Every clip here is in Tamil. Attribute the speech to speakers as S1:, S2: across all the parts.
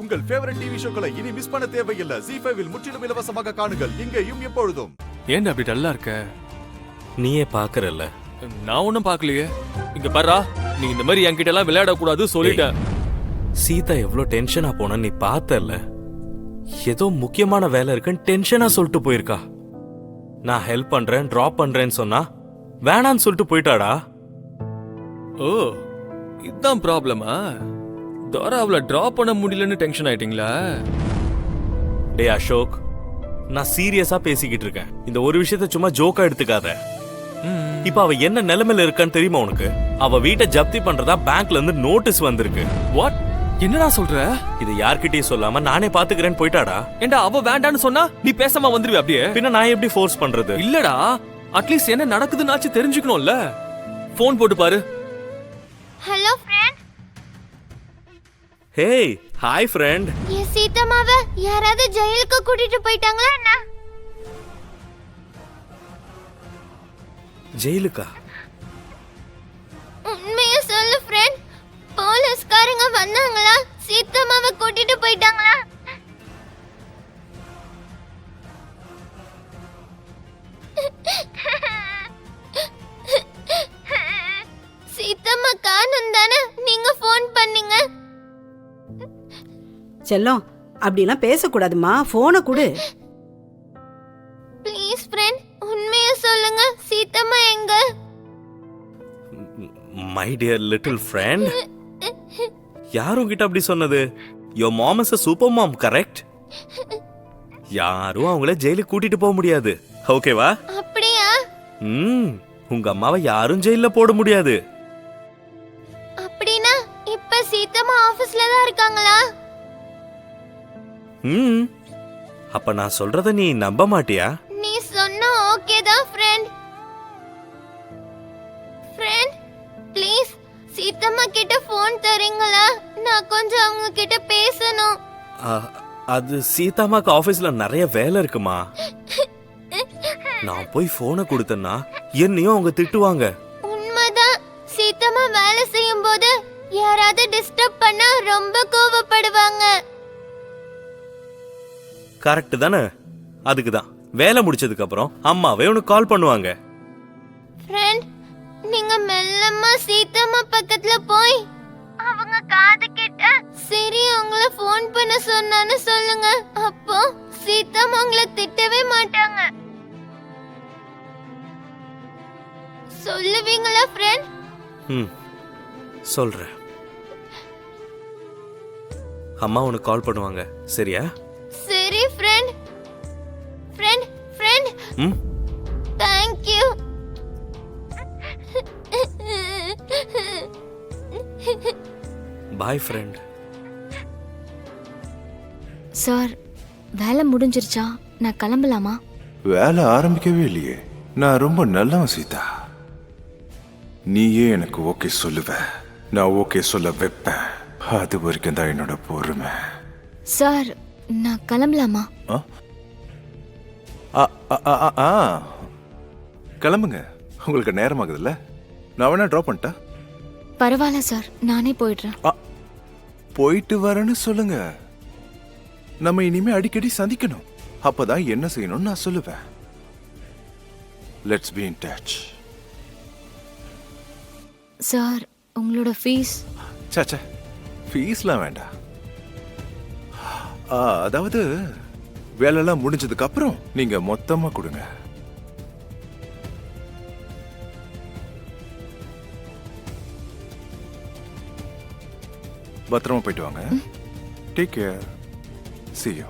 S1: உங்கள் ஃபேவரட் டிவி ஷோக்களை இனி மிஸ் பண்ண தேவையில்லை. ZEE5 இல் முற்றிலும் இலவசமாக காணுங்கள். இங்கேயும் எப்பொழுதும்.
S2: ஏன் அப்படி டல்லா இருக்க?
S3: நீயே பாக்குறல்ல.
S2: நான் ஒன்னும் பாக்கலையே. இங்க பாரா, நீ இந்த மாதிரி என்கிட்ட எல்லாம் விளையாட கூடாது சொல்லிட்டேன்.
S3: சீதா எவ்வளவு டென்ஷனா போன நீ பார்த்தல்ல. ஏதோ முக்கியமான வேலை இருக்குன்னு டென்ஷனா சொல்லிட்டு போயிருக்கா. நான் ஹெல்ப் பண்றேன் டிராப் பண்றேன்னு சொன்னா வேணான்னு சொல்லிட்டு போயிட்டாடா.
S2: ஓ, இதுதான் ப்ராப்ளமா? தோரா அவளை டிராப் பண்ண முடியலன்னு டென்ஷன் ஆயிட்டீங்களா?
S3: டே அசோக், நான் சீரியஸா பேசிக்கிட்டு இருக்கேன். இந்த ஒரு விஷயத்த சும்மா ஜோக்கா எடுத்துக்காத. இப்ப அவ என்ன நிலைமையில இருக்கான்னு தெரியுமா உனக்கு? அவ வீட்டை ஜப்தி பண்றதா பேங்க்ல இருந்து நோட்டீஸ் வந்திருக்கு.
S2: வாட்? என்னடா சொல்ற?
S3: இது யார்கிட்டயும் சொல்லாம நானே பாத்துக்கிறேன்னு போயிட்டாடா.
S2: ஏண்டா அவ வேண்டான்னு சொன்னா நீ பேசாம வந்துருவே அப்படியே?
S3: பின்ன நான் எப்படி ஃபோர்ஸ் பண்றது?
S2: இல்லடா, அட்லீஸ்ட் என்ன நடக்குதுன்னாச்சு தெரிஞ்சுக்கணும்ல. போன் போட்டு பாரு.
S4: Hello friend.
S3: Hey, hi friend.
S4: என் சீதம்மாவ யாராவது ஜெயிலுக்கு கூட்டிட்டு போயிட்டாங்களா என்ன?
S3: ஜெயிலுக்கா?
S4: உண்மையா சொல்லு ஃப்ரெண்ட். போலீஸ்காரங்க வந்தாங்களா? சீதம்மாவ கூட்டிட்டு போயிட்டாங்களா? சீதம்மா காணோம் தானே நீங்க ஃபோன் பண்ணீங்க?
S5: செல்லம், அப்படிலாம் பேசக்கூடாதுமா. போனை கொடு.
S4: ப்ளீஸ் ஃப்ரெண்ட், உண்மையா சொல்லுங்க. சீதம்மா எங்க?
S3: மை டியர் லிட்டில் ஃப்ரெண்ட், யாரும் கிட்ட அப்படி சொன்னது? Your mom is a super mom, correct? யாரும் அவங்கள ஜெயிலுக்கு கூட்டிட்டு போக முடியாது. ஓகேவா?
S4: அப்படியா?
S3: உங்க அம்மாவை யாரும் ஜெயில போட முடியாது.
S4: அப்படினா இப்ப சீதம்மா ஆபீஸ்ல தான் இருக்காங்களா?
S3: அப்ப நான் சொல்றத நீ நம்ப மாட்டியா?
S4: நீ சொன்னா ஓகே தான் ஃப்ரெண்ட். ஃப்ரெண்ட், ப்ளீஸ் சீதம்மா கிட்ட ஃபோன் தரீங்களா? நான் கொஞ்சம் அவங்க கிட்ட பேசணும்.
S3: அது சீதாமாக்கு ஆபீஸ்ல நிறைய வேலை இருக்குமா. நான் போய் போனை கொடுத்தேன்னா என்னையும் அவங்க திட்டுவாங்க.
S4: உண்மைதான். சீதம்மா வேலை செய்யும் போது யாராவது டிஸ்டர்ப் பண்ணா ரொம்ப கோவப்படுவாங்க.
S3: கரெக்ட் தானே? அதுக்கு தான் வேலை முடிச்சதுக்கு அப்புறம் அம்மாவே உனக்கு கால் பண்ணுவாங்க.
S4: ஃப்ரெண்ட், நீங்க மெல்லமா சீதம்மா பக்கத்துல போய் அவங்க காது கிட்ட சரி உங்களை ஃபோன் பண்ண சொன்னான்னு சொல்லுங்க. அப்போ சீதம்மா உங்களை திட்டவே மாட்டாங்க. சொல்லுவீங்களா ஃப்ரெண்ட்?
S3: சொல்றேன். அம்மா உனக்கு கால் பண்ணுவாங்க, சரியா?
S4: சரி friend. Friend friend thank you.
S3: Bye friend.
S6: Sir, வேலை முடிஞ்சிருச்சா? நான் கிளம்பலாமா?
S7: வேலை ஆரம்பிக்கவே இல்லையே. நான் ரொம்ப நல்லவன் சீதா. நீயே எனக்கு ஓகே சொல்லுவ, நான் ஓகே சொல்ல வைப்பேன். அது வரைக்கும் தான் என்னோட பொறுமை.
S6: சார், நான் கிளம்பலாமா?
S7: கிளம்புங்க, உங்களுக்கு நேரம் ஆகுதுல்ல. நான் வேணா ட்ராப் பண்ணிட்டா?
S6: பரவாயில்ல சார், நானே போயிடுறேன்.
S7: போயிட்டு வரேன்னு சொல்லுங்க. நம்ம இனிமே அடிக்கடி சந்திக்கணும். அப்பதான் என்ன செய்யணும்னு நான் சொல்லுவேன். Let's be in touch.
S6: Sir, உங்களோட ஃபீஸ்?
S7: சாச்சா, ஃபீஸ்லாம் வேண்டாம். அதாவது வேலையெல்லாம் முடிஞ்சதுக்கு அப்புறம் நீங்க மொத்தமா கொடுங்க. பத்திரமா போயிட்டு வாங்க. Take care. See you.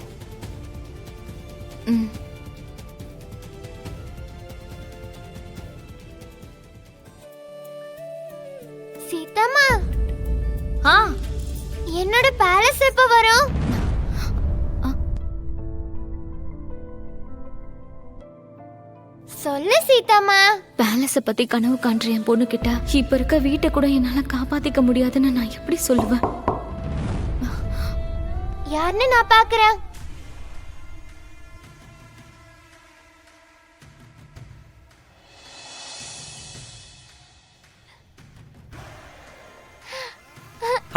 S4: Seethamma, என்னோட பேலஸ் எப்ப வரும்? சொல்லு சீதம்மா.
S6: பேலஸ பத்தி கனவு காண்ற என் பொண்ணு கிட்ட இப்ப இருக்க வீட்டை கூட என்னால காப்பாத்திக்க முடியாதுன்னு நான் எப்படி சொல்லுவேன்?
S4: யாருன்னு நான் பாக்குறேன்.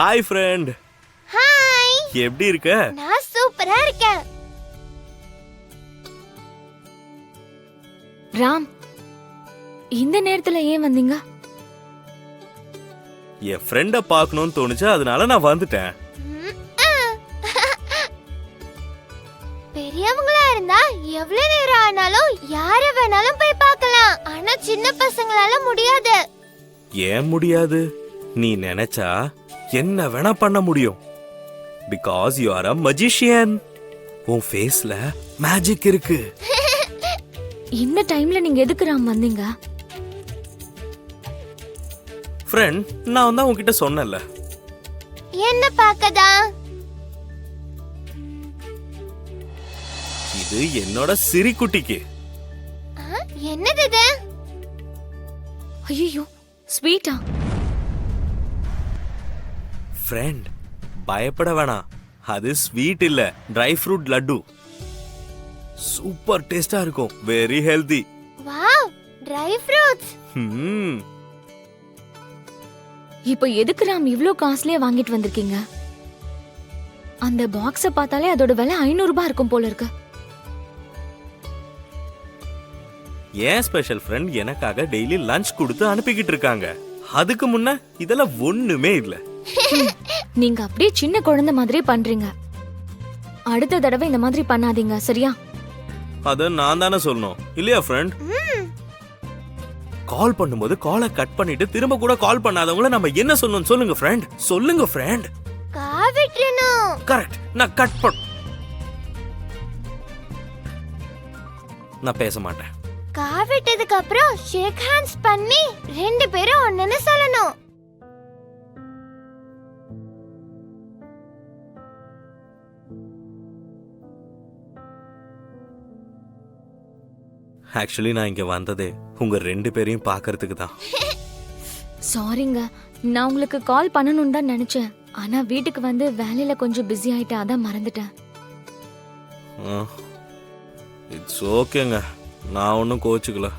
S3: Hi friend.
S4: ஹாய்.
S3: எப்படி இருக்க?
S4: நான் சூப்பரா இருக்கேன்.
S6: ராம், இந்த நேரத்துல ஏன் வந்தீங்க?
S3: என் ஃப்ரெண்ட பார்க்கணும்னு தோணுச்சு, அதனால நான் வந்துட்டேன்.
S4: பெரியவங்களா இருந்தா எவ்வளவு நேரம் ஆனாலும் யார வேணாலும் போய் பார்க்கலாம். ஆனா சின்ன பசங்களால முடியாது.
S3: ஏன் முடியாது? நீ நினைச்சா என்ன வேணா பண்ண முடியும். Because you are a magician. உன் ஃபேஸ்ல மேஜிக் இருக்கு.
S6: இந்த டைம்ல நீங்க எதுக்கு ராம் வந்தீங்க?
S3: ஃப்ரெண்ட், நான் தான் உன்கிட்ட சொன்னேன்ல.
S4: என்ன பார்க்கதா?
S3: இது என்னோட சிரிக்குட்டிக்கு.
S4: என்னது இது?
S6: ஐயோ, ஸ்வீட்டா?
S3: ஃப்ரெண்ட், பயப்பட வேணாம். அது ஸ்வீட் இல்ல, ட்ரை ஃப்ரூட் லட்டு. சூப்பர் டேஸ்டா இருக்கும். Very healthy.
S4: Wow, dry fruits.
S6: இப்போ எதுக்கு ராம் இவ்ளோ காஸ்ட்லியா வாங்கிட்டு வந்திருக்கீங்க? அந்த பாக்ஸ பார்த்தாலே அதோட விலை 500 ரூபாய் இருக்கும் போல இருக்கு.
S3: ஏன் ஸ்பெஷல் ஃப்ரெண்ட் எனக்காக டெய்லி லஞ்ச் கொடுத்து அனுப்பிக்கிட்டு இருக்காங்க. அதுக்கு முன்ன இதெல்லாம் ஒண்ணுமே இல்ல.
S6: நீங்க அப்படியே சின்ன குழந்தை மாதிரி பண்றீங்க. அடுத்த தடவை இந்த மாதிரி பண்ணாதீங்க, சரியா?
S3: அத நான் தானே சொல்லணும், இல்லையா ஃப்ரெண்ட்? கால் பண்ணும்போது காலை கட் பண்ணிட்டு திரும்ப கூட கால் பண்ணாதவங்கள நம்ம என்ன சொல்லணும் சொல்லுங்க ஃப்ரெண்ட். சொல்லுங்க ஃப்ரெண்ட்.
S4: காவிட்டணும்.
S3: கரெக்ட். நான் கட் பண்ண நான் பேச மாட்டேன்.
S4: காவிட்டதுக்கு அப்புறம் ஷேக் ஹேண்ட்ஸ் பண்ணி 2 பேரும் ஒண்ணுன்னு சொல்லணும்.
S3: ஆக்சுவலி நான் இங்க வந்ததே உங்க 2 பேரையும் பார்க்கிறதுக்கு தான்.
S6: சாரிங்க, நான் உங்களுக்கு கால் பண்ணணும்னு தான் நினைச்சேன். ஆனா வீட்டுக்கு வந்து வேலையில கொஞ்சம் பிஸி ஆயிட்டேன், அதான் மறந்துட்டேன்.
S3: இட்ஸ் ஓகேங்க, நான் ஒன்றும் கோச்சுக்கல.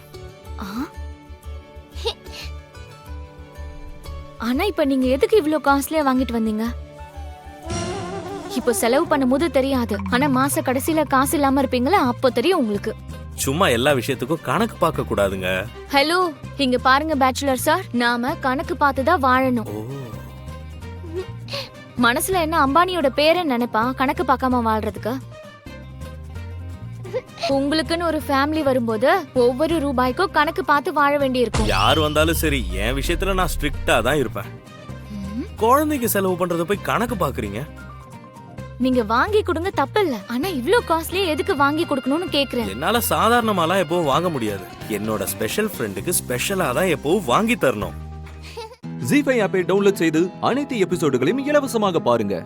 S6: ஆனா இப்ப நீங்க எதுக்கு இவ்ளோ காஸ்ட்லியா வாங்கிட்டு வந்தீங்க? இப்போ செலவு பண்ணும்போது தெரியாது, ஆனா மாச கடைசியில காசு இல்லாம இருப்பீங்களா, அப்போ தெரியும் உங்களுக்கு.
S3: சும்மா எல்லா விஷயத்துக்கும் கணக்கு பார்க்க கூடாதுங்க.
S6: ஹலோ, இங்க பாருங்க பேச்சுலர் சார், நாம கணக்கு பார்த்து தான் வாழணும். மனசுல என்ன அம்பானியோட பேரை நினைப்பா கணக்கு பார்க்காம வாழ்றதுக்கு? உங்களுக்குன்னு ஒரு ஃபேமிலி வரும்போது ஒவ்வொரு ரூபாய்க்கும் கணக்கு பார்த்து வாழ வேண்டி இருக்கும்.
S3: யார் வந்தாலும் சரி, என் விஷயத்துல நான் ஸ்ட்ரிக்ட்டா தான் இருப்பேன். குழந்தைக்கு செலவு பண்றத போய் கணக்கு பாக்குறீங்க.
S6: நீங்க வாங்கி கொடுங்க, தப்பு இல்ல. ஆனா இவ்ளோ காஸ்ட்லியா எதுக்கு வாங்கி கொடுக்கணும்னு கேக்குறேன்.
S3: என்னால சாதாரணமாலாம் எப்பவும் வாங்க முடியாது. என்னோட ஸ்பெஷல் ஃப்ரெண்டுக்கு ஸ்பெஷலா தான் எப்பவும் வாங்கி தரணும்.
S8: ஜீ5 ஆப்பை டவுன்லோட் செய்து அனைத்து எபிசோடுகளையும் இலவசமாக பாருங்க.